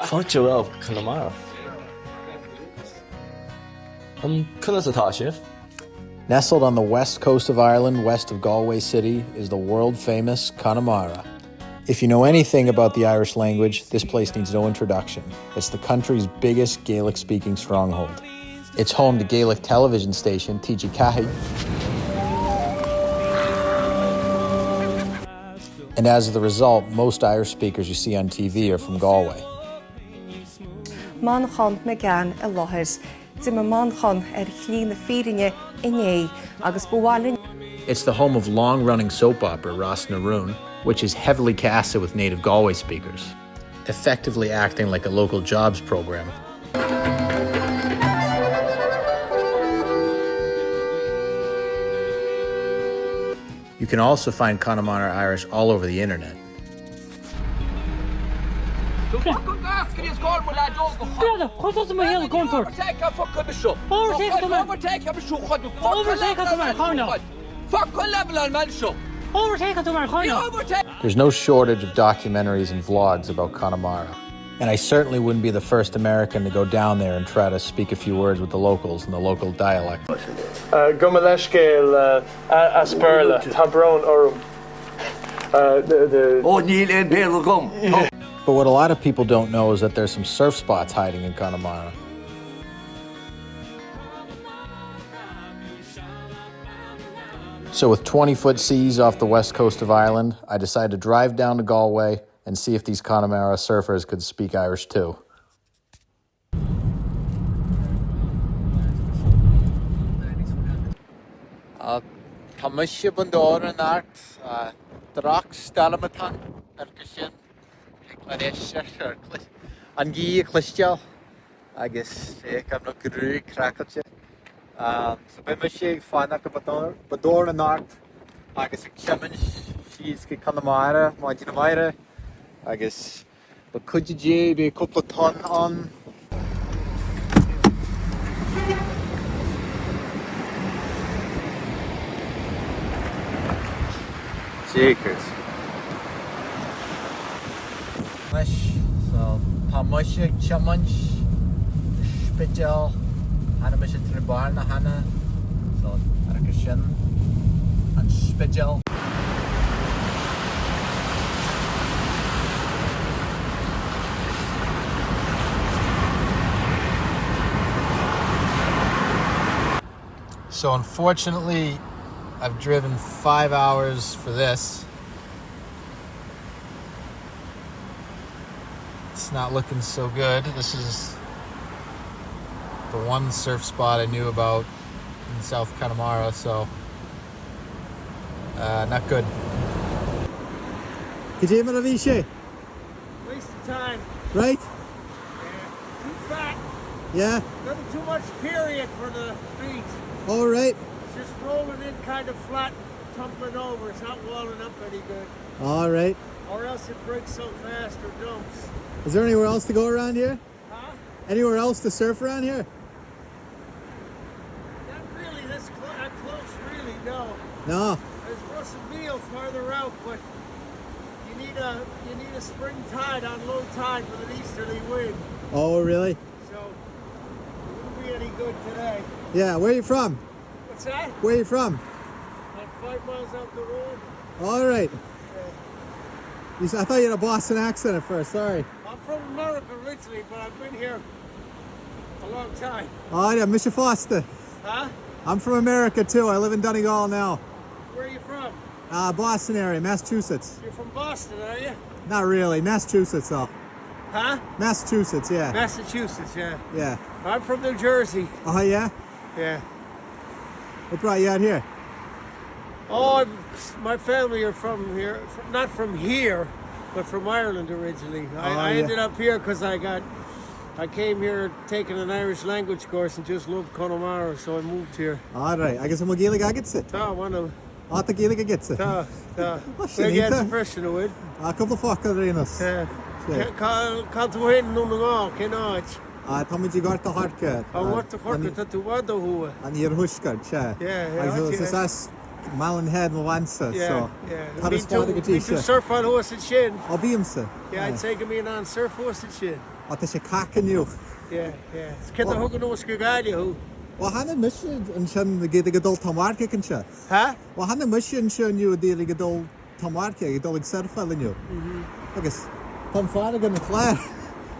Concha raibh Kanamara. Cúnas atá sibh? Nestled on the west coast of Ireland, west of Galway city, is the world-famous Connemara. If you know anything about the Irish language, this place needs no introduction. It's the country's biggest Gaelic-speaking stronghold. It's home to Gaelic television station Chuaigh. And as a result, most Irish speakers you see on TV are from Galway. Man me gan a lohis. Man chlín na fírinne iné agus bhálinn. It's the home of long-running soap opera Ras Naroon, which is heavily casted with native Galway speakers, effectively acting like a local jobs program. You can also find Connemara Irish all over the internet. There's no shortage of documentaries and vlogs about Connemara. And I certainly wouldn't be the first American to go down there and try to speak a few words with the locals in the local dialect. Gaelic, An Spidéal, Tabron Orum. But what a lot of people don't know is that there's some surf spots hiding in Connemara. So with 20-foot seas off the west coast of Ireland, I decided to drive down to Galway and see if these Connemara surfers could speak Irish too. an-chineálta, agus I'm not grú crackalte. So by my shake find that bador an art, agus challenge she's Kanamara, Martina agus but could you be a cúpla ton on Shakers. So Pamusha challenge Spidéal Hanna mission to the bar na Hanna so shin An Spidéal. So unfortunately I've driven 5 hours for this. It's not looking so good. This is the one surf spot I knew about in South Kanamara, so not good. Waste of time. Right? Yeah. Too fat. Yeah. Nothing too much period for the beach. All right. It's just rolling in kind of flat, tumbling over. It's not walling up any good. All right. Or else it breaks so fast or dumps. Is there anywhere else to go around here? Huh? Anywhere else to surf around here? Not really this close, really, no. No. There's Russellville farther out, but you need a spring tide on low tide with an easterly wind. Oh, really? So it wouldn't be any good today. Yeah, where are you from? What's that? Where are you from? Like 5 miles out the road. All right. I thought you had a Boston accent at first, sorry. I'm from America originally, but I've been here a long time. Oh yeah, Mr. Foster. Huh? I'm from America too. I live in Donegal now. Where are you from? Boston area, Massachusetts. You're from Boston, are you? Not really, Massachusetts though. Huh? Massachusetts, yeah. Massachusetts, yeah. Yeah. I'm from New Jersey. Oh yeah? Yeah. What brought you out here? Oh, my family are from here, not from here, but from Ireland originally. I ended up here because I came here taking an Irish language course and just loved Connemara, so I moved here. All right, agus am Gaelic agitse. Tá, one of Áta Gaelic agitse. Tá. Where get the fresh in the wood? A couple of fuck arenas. Can't wait no more, cannot. Tommy Gigarta Harka. I want to work at the water who. And your Hushkar, cha. Yeah. So Malin head and wansa. Yeah, So. yeah. How does father get Me too surf on horse and shin. I'll be him, sir. Yeah, I'd say give me an on surf horse and shin. What is a cock in you? Yeah, yeah. It's kind of hooking horse Gaelic who. Well, Hannah mission and Shan the Gadol Tomarka can share. Huh? Well, Hannah mission showing you the Gadol Tomarka, Gadol Serfel in you. I guess Tom Flanagan and Claire.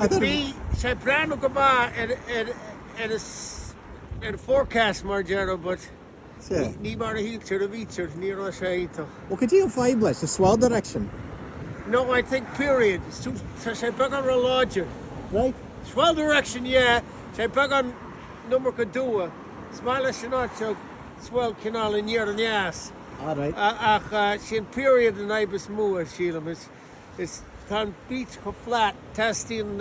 I thought Me, say brand new gaba and a forecast Margera, but yeah. ni bar heat to the beach or near us. Well, could you have five less? The swell direction. No, I think period. It's too. Say back on Rolodger. Right? Swell direction, yeah. Say back on number Kadua. Smile not so swell canal in year and yes. All right. Shin period and Ibis Moor, Sheila. It's Tan beach flat, testing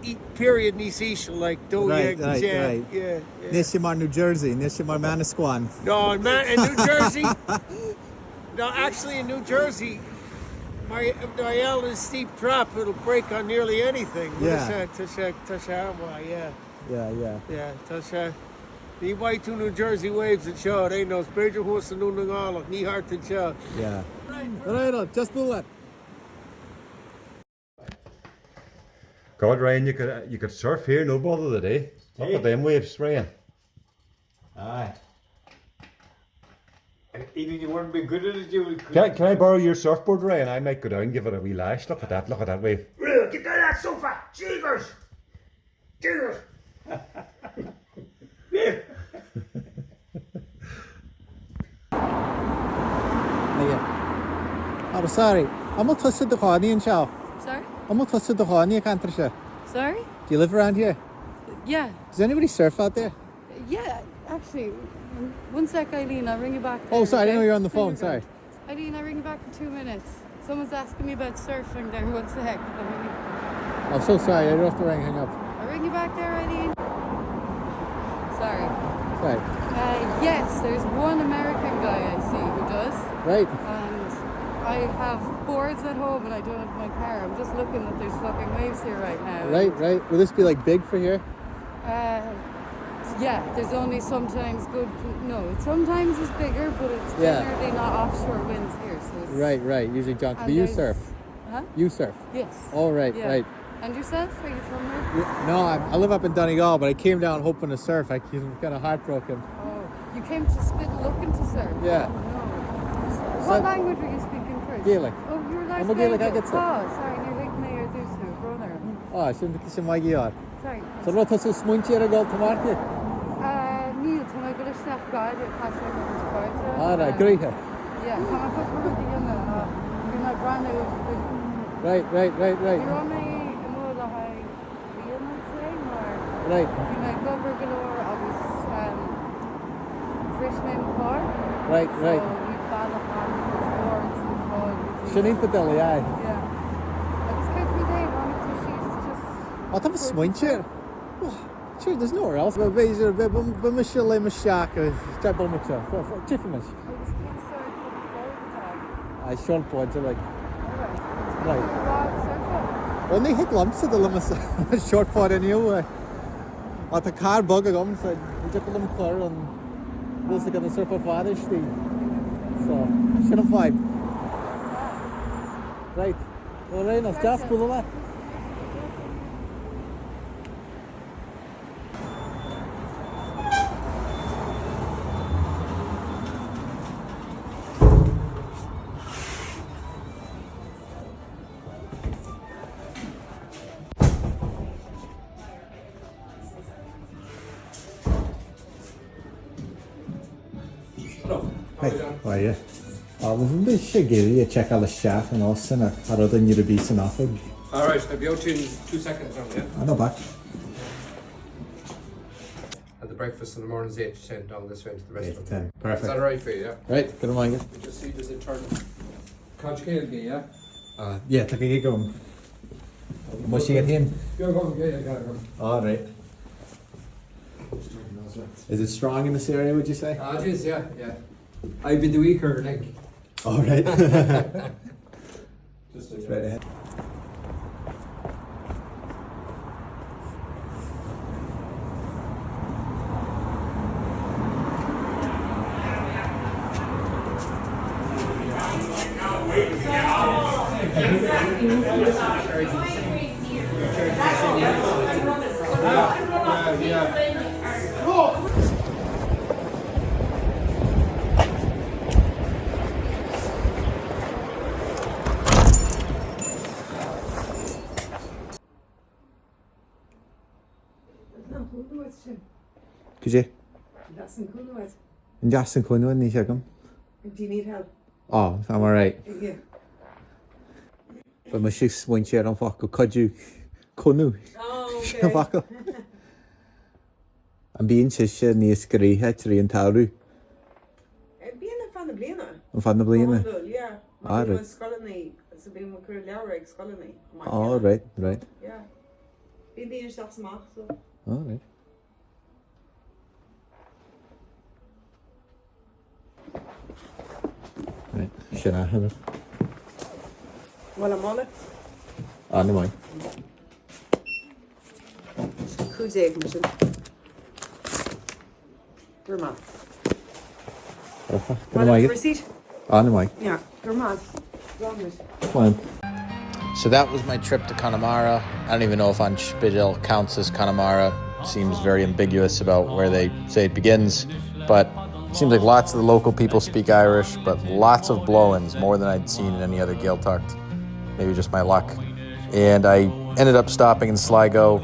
eat period Nisisha like do Right. yeah. Nishimar, New Jersey. Nishimar Manasquan. No, man, in New Jersey. No, actually in New Jersey, my is steep drop. It'll break on nearly anything. Yeah. Yeah. Tasha. The white two New Jersey waves and show. They know Spader horse and nGaillimh, knee heart and show. Yeah. Right, just do it. God, Ryan, you could surf here, no bother today. Look at them waves, Ryan. Aye. Even you wouldn't be good at it, you would. Can I borrow your surfboard, Ryan? I might go down and give it a wee lash. Look at that wave. Get down that sofa! Jeegers! Jeegers! Oh, sorry. I'm not touching the honey and chow. Sorry? I'm not touching the honey, can't I? Sorry? Do you live around here? Yeah. Does anybody surf out there? Yeah, actually. One sec, Eileen, I'll ring you back. Oh, sorry, I okay? didn't know you were on the phone, Ring you sorry. back. Eileen, I'll ring you back in 2 minutes. Someone's asking me about surfing there. One sec. I'm so sorry, I don't have to ring, hang up. I'll ring you back there, Eileen. Sorry. Sorry. Yes, there's one American guy I see who does. Right. And I have boards at home and I don't have my car. I'm just looking that there's fucking waves here right now. Right. Will this be like big for here? Yeah, there's only sometimes good. No, sometimes it's bigger, but it's generally not offshore winds here. So it's, Right. Usually junk. and But you there's- surf? Huh? You surf? Yes. Oh, right. And yourself? Are you from there? No, I live up in Donegal, but I came down hoping to surf. I'm kind of heartbroken. Oh, you came to Spittle looking to surf? Yeah. Oh, no. What language were you speaking first? Gaelic. Oh, you were like I'm a Gaelic, I get surf. Oh, sorry, you're like me or this brother. Oh, shouldn't kiss my gear. Sorry. So what is this muintir a goal to market? Neil, can I go to Chef Guide at Castle Rivers Quarter? All right, great. Yeah, can I put for the you're not brand new. Right. You're on my Imola High Leon, I'd say, or Right. you know, Gover Galore, I was freshman before. Right. So we battle on sports and fun. Sineálta, yeah. Yeah. I just came through there, wanted to she's just. What have a muintir? Sure, there's nowhere else. But basically, but Michelle and Mashaka, step on the top. Different. I just came started with the I short boards are like, Alright. right. Rod surfer. Only hit lumps of the limits short board anyway. At the car bug a gum said, we took them clear and was going to surf a father steam. So, should have vibe. Right. Well, right, now, just pull the left. Hey, how are you? We've been shaggy, check out the shaft and all, and I rather than you to be some offer. Alright, I'll be out in 2 seconds now, yeah? I know back. And the breakfast in the morning is 8 to 10 down this way to the 8 to restaurant. 10. Is Perfect. that alright for you, yeah? Right, good reminder. Just see, does it turn conjugate again, yeah? Yeah, take a gig on. Must you get him? Yeah, go, yeah, got it, Alright. Is it strong in this area, would you say? Ah, geez, yeah. I've been the weaker leg. Alright. Just Right ahead. Could you? That's in Galway. And just in Connemara, ní seacham? Do you need help? Oh, I'm alright. Yeah. But my shifts went here on Focal. Could you? Conu. Oh, Okay. Focal. I'm being Shisha near Screeha, Tree and Tauru. Being a fan of Blina. I'm fan of Blina. Yeah. Ah, right. Scolony. It's a bit more Leoric Scolony. Oh, right. Yeah. Being the Inch Mach, so. Oh, right. Right. Should I have it? Well, I'm on it. Ah, no mind. Who's egg mission? Gurman. Can I get? Receipt? Ah, no mind. Yeah. Gurman. Fine. So that was my trip to Kanamara. I don't even know if An Spidéal counts as Kanamara. Seems very ambiguous about where they say it begins, but it seems like lots of the local people speak Irish, but lots of blow-ins, more than I'd seen in any other Gaeltacht. Maybe just my luck. And I ended up stopping in Sligo,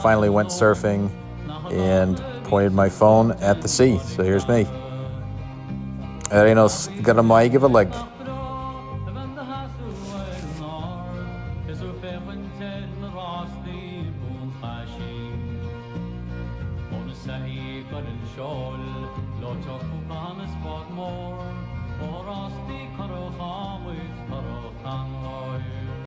finally went surfing, and pointed my phone at the sea. So here's me. Got a my give a leg. Or